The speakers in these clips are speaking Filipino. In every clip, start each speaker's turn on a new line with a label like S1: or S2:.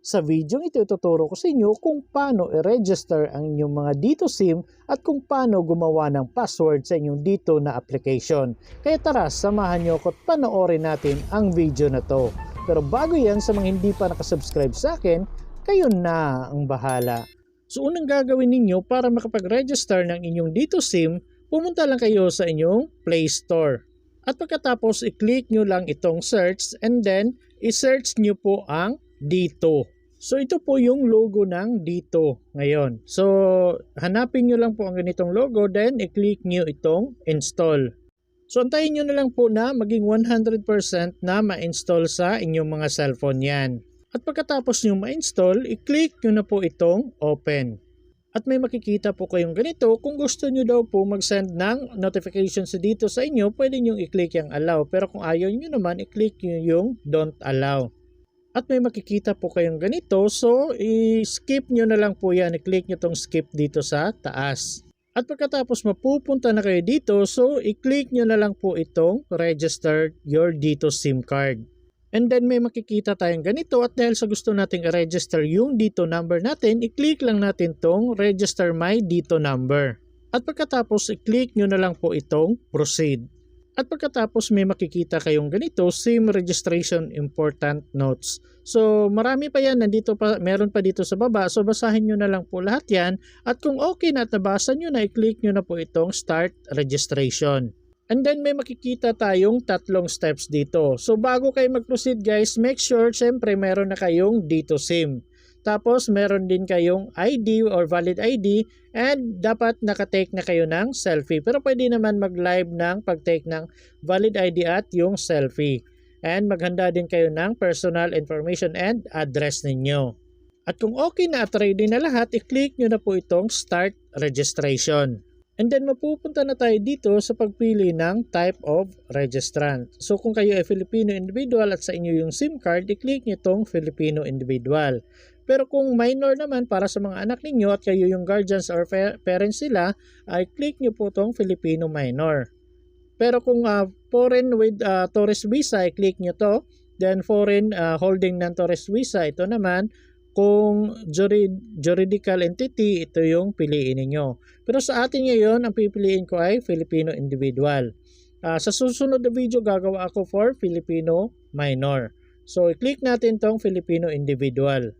S1: Sa video ito, ituturo ko sa inyo kung paano i-register ang inyong mga Dito SIM at kung paano gumawa ng password sa inyong Dito na application. Kaya tara, samahan nyo ako at panoorin natin ang video na to. Pero bago yan, sa mga hindi pa nakasubscribe sa akin, kayo na ang bahala. So unang gagawin ninyo para makapag-register ng inyong Dito SIM, pumunta lang kayo sa inyong Play Store. At pagkatapos, i-click nyo lang itong search and then i-search nyo po ang Dito. So ito po yung logo ng Dito ngayon. So hanapin nyo lang po ang ganitong logo, then i-click nyo itong install. So antayin nyo na lang po na maging 100% na ma-install sa inyong mga cellphone yan. At pagkatapos nyo ma-install, i-click nyo na po itong open. At may makikita po kayong ganito. Kung gusto nyo daw po mag-send ng notifications dito sa inyo, pwede nyo i-click yung allow. Pero kung ayaw nyo naman, i-click nyo yung don't allow. At may makikita po kayong ganito, so i-skip nyo na lang po yan, i-click nyo tong skip dito sa taas. At pagkatapos mapupunta na kayo dito, so i-click nyo na lang po itong register your Dito SIM card. And then may makikita tayong ganito, at dahil sa gusto nating i-register yung Dito number natin, i-click lang natin tong register my Dito number. At pagkatapos i-click nyo na lang po itong proceed. At pagkatapos may makikita kayong ganito, SIM registration important notes. So marami pa yan, meron pa dito sa baba. So basahin nyo na lang po lahat yan. At kung okay na at nabasa nyo na, i-click nyo na po itong start registration. And then may makikita tayong tatlong steps dito. So bago kayo mag-proceed guys, make sure syempre meron na kayong Dito SIM. Tapos meron din kayong ID or valid ID and dapat nakatake na kayo ng selfie. Pero pwede naman mag-live ng pag-take ng valid ID at yung selfie. And maghanda din kayo ng personal information and address ninyo. At kung okay na at ready na lahat, i-click nyo na po itong start registration. And then mapupunta na tayo dito sa pagpili ng type of registrant. So kung kayo ay Filipino individual at sa inyo yung SIM card, i-click nyo itong Filipino individual. Pero kung minor naman para sa mga anak ninyo at kayo yung guardians or parents sila, ay click nyo po itong Filipino minor. Pero kung foreign with tourist visa, i-click nyo to. Then foreign holding non-tourist visa, ito naman. Kung juridical entity, ito yung piliin niyo. Pero sa atin ngayon, ang pipiliin ko ay Filipino individual. Sa susunod na video, gagawa ako for Filipino minor. So, i-click natin tong Filipino individual.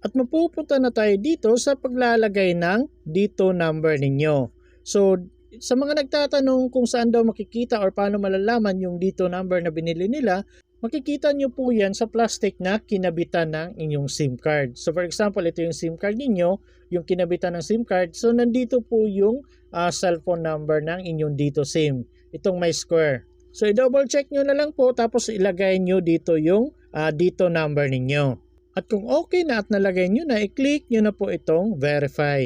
S1: At mapupunta na tayo dito sa paglalagay ng Dito number ninyo. So, sa mga nagtatanong kung saan daw makikita or paano malalaman yung Dito number na binili nila, makikita nyo po yan sa plastic na kinabitan ng inyong SIM card. So for example, ito yung SIM card ninyo, yung kinabitan ng SIM card. So nandito po yung cellphone number ng inyong Dito SIM. Itong may square. So i-double check nyo na lang po tapos ilagay nyo dito yung Dito number ninyo. At kung okay na at nalagay nyo na, i-click nyo na po itong verify.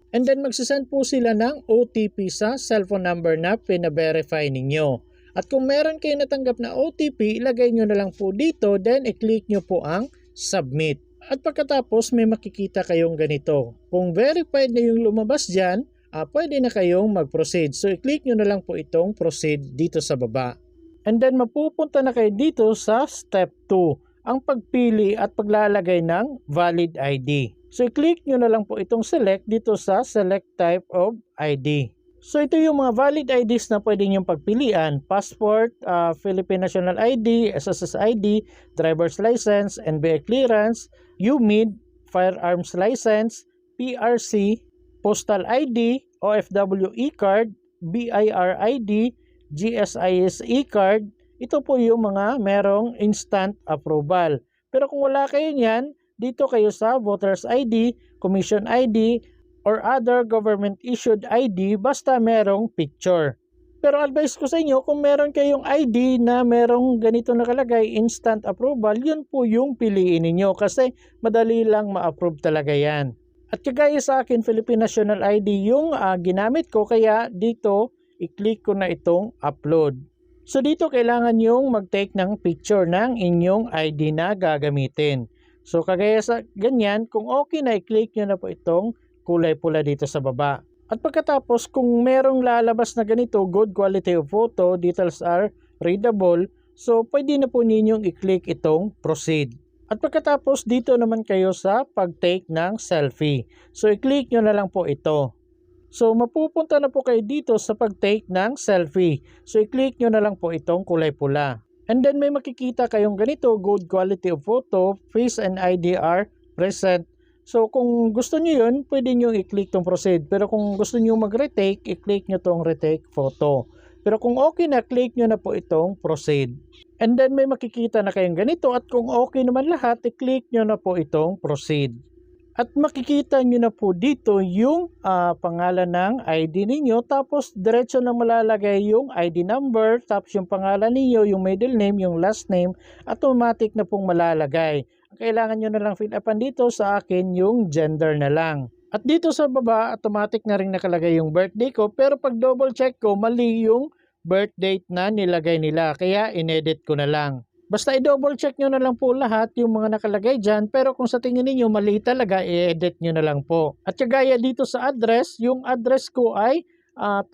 S1: And then magsasend po sila ng OTP sa cellphone number na pina-verify ninyo. At kung meron kayo natanggap na OTP, ilagay nyo na lang po dito, then i-click nyo po ang submit. At pagkatapos may makikita kayong ganito. Kung verified na yung lumabas dyan, pwede na kayong mag-proceed. So i-click nyo na lang po itong proceed dito sa baba. And then mapupunta na kayo dito sa step 2, ang pagpili at paglalagay ng valid ID. So i-click nyo na lang po itong select dito sa select type of ID. So ito yung mga valid IDs na pwede niyong pagpilian. Passport, Philippine National ID, SSS ID, Driver's License, NBA Clearance, UMID, Firearms License, PRC, Postal ID, OFW E-Card, BIR ID, GSIS E-Card. Ito po yung mga merong instant approval. Pero kung wala kayo niyan, dito kayo sa Voters ID, Commission ID, or other government-issued ID basta merong picture. Pero advice ko sa inyo, kung meron kayong ID na merong ganito nakalagay, instant approval, yun po yung piliin ninyo kasi madali lang ma-approve talaga yan. At kagaya sa akin, Philippine National ID yung ginamit ko, kaya dito i-click ko na itong upload. So dito kailangan yung mag-take ng picture ng inyong ID na gagamitin. So kagaya sa ganyan, kung okay na, i-click nyo na po itong kulay pula dito sa baba. At pagkatapos, kung merong lalabas na ganito, good quality of photo, details are readable, so pwede na po ninyong i-click itong proceed. At pagkatapos dito naman kayo sa pag-take ng selfie. So i-click nyo na lang po ito. So mapupunta na po kayo dito sa pag-take ng selfie. So i-click nyo na lang po itong kulay pula. And then may makikita kayong ganito, good quality of photo, face and ID are present. So kung gusto nyo yun, pwede nyo i-click tong proceed. Pero kung gusto nyo mag-retake, i-click nyo tong retake photo. Pero kung okay na, click nyo na po itong proceed. And then may makikita na kayong ganito at kung okay naman lahat, i-click nyo na po itong proceed. At makikita nyo na po dito yung pangalan ng ID ninyo, tapos diretso na malalagay yung ID number, tapos yung pangalan ninyo, yung middle name, yung last name, automatic na pong malalagay. Kailangan nyo na lang fill upan dito, sa akin yung gender na lang. At dito sa baba, automatic na rin nakalagay yung birthday ko, pero pag double check ko, mali yung birth date na nilagay nila, kaya inedit ko na lang. Basta i-double check nyo na lang po lahat yung mga nakalagay dyan, pero kung sa tingin niyo mali talaga, i-edit nyo na lang po. At gaya dito sa address, yung address ko ay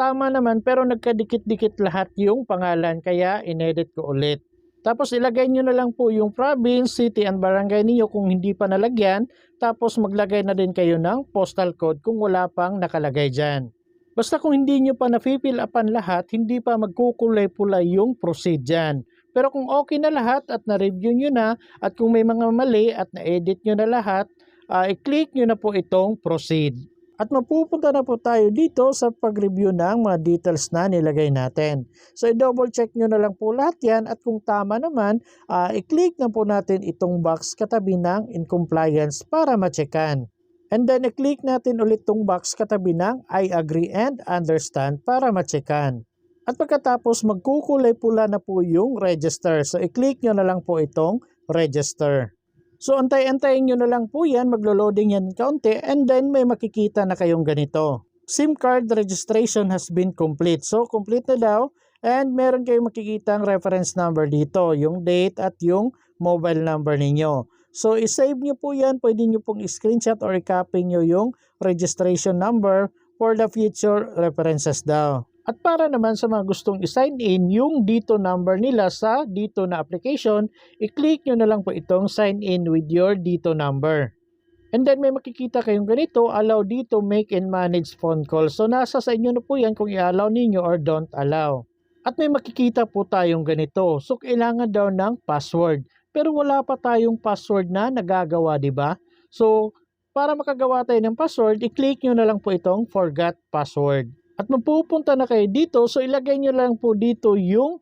S1: tama naman pero nagkadikit-dikit lahat yung pangalan, kaya inedit ko ulit. Tapos ilagay nyo na lang po yung province, city and barangay niyo kung hindi pa nalagyan, tapos maglagay na din kayo ng postal code kung wala pang nakalagay dyan. Basta kung hindi nyo pa na-fill upan lahat, hindi pa magkukulay-pula yung proceed dyan. Pero kung okay na lahat at na-review nyo na at kung may mga mali at na-edit nyo na lahat, i-click nyo na po itong proceed. At mapupunta na po tayo dito sa pag-review ng mga details na nilagay natin. So i-double check nyo na lang po lahat yan at kung tama naman, i-click na po natin itong box katabi ng in compliance para ma-checkan. And then i-click natin ulit itong box katabi ng I agree and understand para ma-checkan. At pagkatapos magkukulay pula na po yung register. So i-click nyo na lang po itong register. So antay-antayin nyo na lang po yan, maglo-loading yan kaunti and then may makikita na kayong ganito. SIM card registration has been complete. So complete na daw and meron kayong makikita ang reference number dito, yung date at yung mobile number ninyo. So i-save nyo po yan, pwede nyo pong i-screenshot or i-copy nyo yung registration number for the future references daw. At para naman sa mga gustong i-sign in yung dito number nila sa dito na application, i-click nyo na lang po itong sign in with your dito number. And then may makikita kayong ganito, allow dito make and manage phone call. So nasa sa inyo na po yan kung i-allow ninyo or don't allow. At may makikita po tayong ganito, so kailangan daw ng password. Pero wala pa tayong password na nagagawa, di ba? So para makagawa tayo ng password, i-click nyo na lang po itong forgot password. At mapupunta na kayo dito, so ilagay nyo lang po dito yung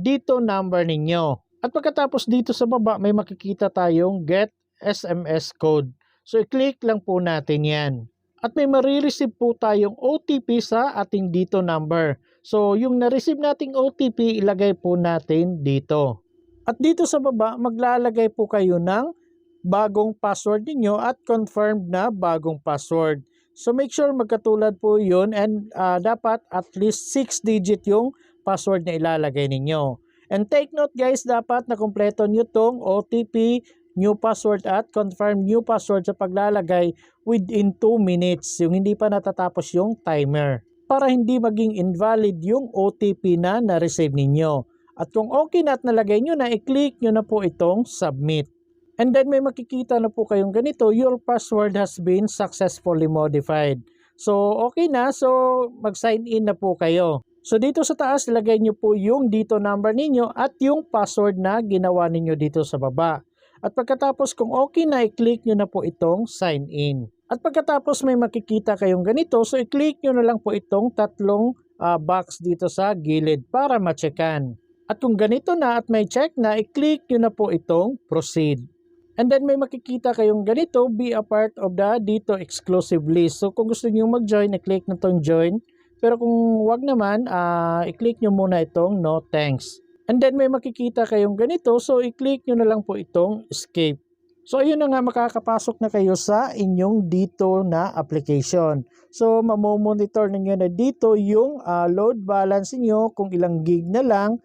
S1: dito number ninyo. At pagkatapos dito sa baba, may makikita tayong get SMS code. So i-click lang po natin yan. At may marireceive po tayong OTP sa ating dito number. So yung na-receive nating OTP, ilagay po natin dito. At dito sa baba, maglalagay po kayo ng bagong password niyo at confirmed na bagong password. So make sure magkatulad po yun and dapat at least 6 digit yung password na ilalagay ninyo. And take note guys, dapat na kumpleto nyo tong OTP, new password at confirm new password sa paglalagay within 2 minutes. Yung hindi pa natatapos yung timer. Para hindi maging invalid yung OTP na na-receive ninyo. At kung okay na at nalagay nyo na, i-click nyo na po itong submit. And then may makikita na po kayong ganito, your password has been successfully modified. So okay na, so mag-sign in na po kayo. So dito sa taas, ilagay nyo po yung dito number ninyo at yung password na ginawa ninyo dito sa baba. At pagkatapos kung okay na, i-click nyo na po itong sign in. At pagkatapos may makikita kayong ganito, so i-click nyo na lang po itong tatlong box dito sa gilid para ma-checkan. At kung ganito na at may check na, i-click nyo na po itong proceed. And then may makikita kayong ganito, be a part of the dito exclusive list. So kung gusto niyo mag-join, i-click na itong join. Pero kung wag naman, i-click nyo muna itong no thanks. And then may makikita kayong ganito, so i-click nyo na lang po itong escape. So ayun na nga, makakapasok na kayo sa inyong dito na application. So mamomonitor ninyo na dito yung load balance niyo, kung ilang gig na lang,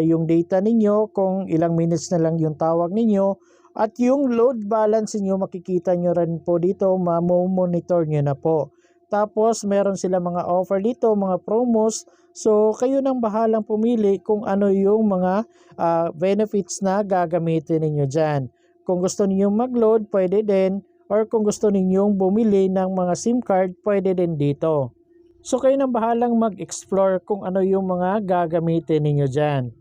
S1: yung data ninyo, kung ilang minutes na lang yung tawag ninyo, at yung load balance niyo makikita nyo rin po dito, mamomonitor nyo na po. Tapos meron sila mga offer dito, mga promos. So kayo nang bahalang pumili kung ano yung mga benefits na gagamitin ninyo dyan. Kung gusto ninyong mag-load, pwede din. Or kung gusto ninyong bumili ng mga SIM card, pwede din dito. So kayo nang bahalang mag-explore kung ano yung mga gagamitin ninyo dyan.